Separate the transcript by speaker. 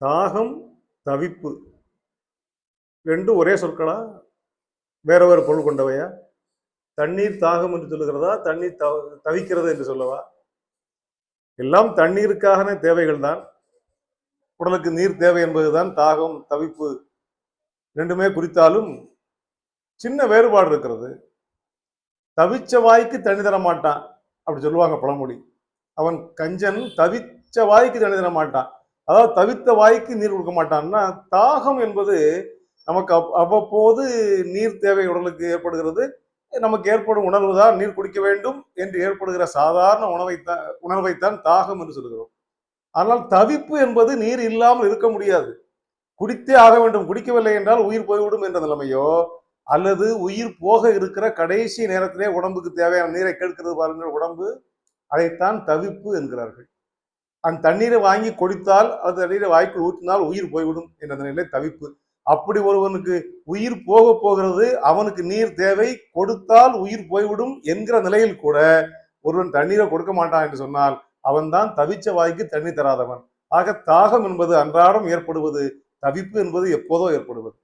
Speaker 1: தாகம், தவிப்பு ரெண்டும் ஒரே சொற்களா? வேற வேறு பொருள் கொண்டவையா? தண்ணீர் தாகம் என்று சொல்லுகிறதா? தண்ணீர் தவிக்கிறது என்று சொல்லவா? எல்லாம் தண்ணீருக்கான தேவைகள் தான். உடலுக்கு நீர் தேவை என்பதுதான் தாகம், தவிப்பு ரெண்டுமே குறித்தாலும் சின்ன வேறுபாடு இருக்கிறது. தவிச்ச வாய்க்கு தண்ணி தர மாட்டான் அப்படி சொல்லுவாங்க பழமொழி. அவன் கஞ்சன் தவிச்ச வாய்க்கு தண்ணி தர மாட்டான், அதாவது தவித்த வாய்க்கு நீர் கொடுக்க மாட்டான்னா, தாகம் என்பது நமக்கு அவ்வப்போது நீர் தேவை உடலுக்கு ஏற்படுகிறது. நமக்கு ஏற்படும் உணர்வு தான் நீர் குடிக்க வேண்டும் என்று ஏற்படுகிற சாதாரண உணர்வைத்தான் தாகம் என்று சொல்கிறோம். ஆனால் தவிப்பு என்பது நீர் இல்லாமல் இருக்க முடியாது, குடித்தே ஆக வேண்டும், குடிக்கவில்லை என்றால் உயிர் போய்விடும் என்ற நிலைமையோ, அல்லது உயிர் போக இருக்கிற கடைசி நேரத்திலே உடம்புக்கு தேவையான நீரை கேட்கிறது பாருங்கள் உடம்பு, அதைத்தான் தவிப்பு என்கிறார்கள். அந்த தண்ணீரை வாங்கி கொடுத்தால் அது தண்ணீரை வாய்க்குள் ஊற்றினால் உயிர் போய்விடும் என்ற நிலையிலே தவிப்பு. அப்படி ஒருவனுக்கு உயிர் போக போகிறது, அவனுக்கு நீர் தேவை, கொடுத்தால் உயிர் போய்விடும் என்கிற நிலையில் கூட ஒருவன் தண்ணீரை கொடுக்க மாட்டான் என்று சொன்னால் அவன் தான் தவிச்ச வாய்க்கு தண்ணீர் தராதவன். ஆக தாகம் என்பது அன்றாடம் ஏற்படுவது, தவிப்பு என்பது எப்போதோ ஏற்படுவது.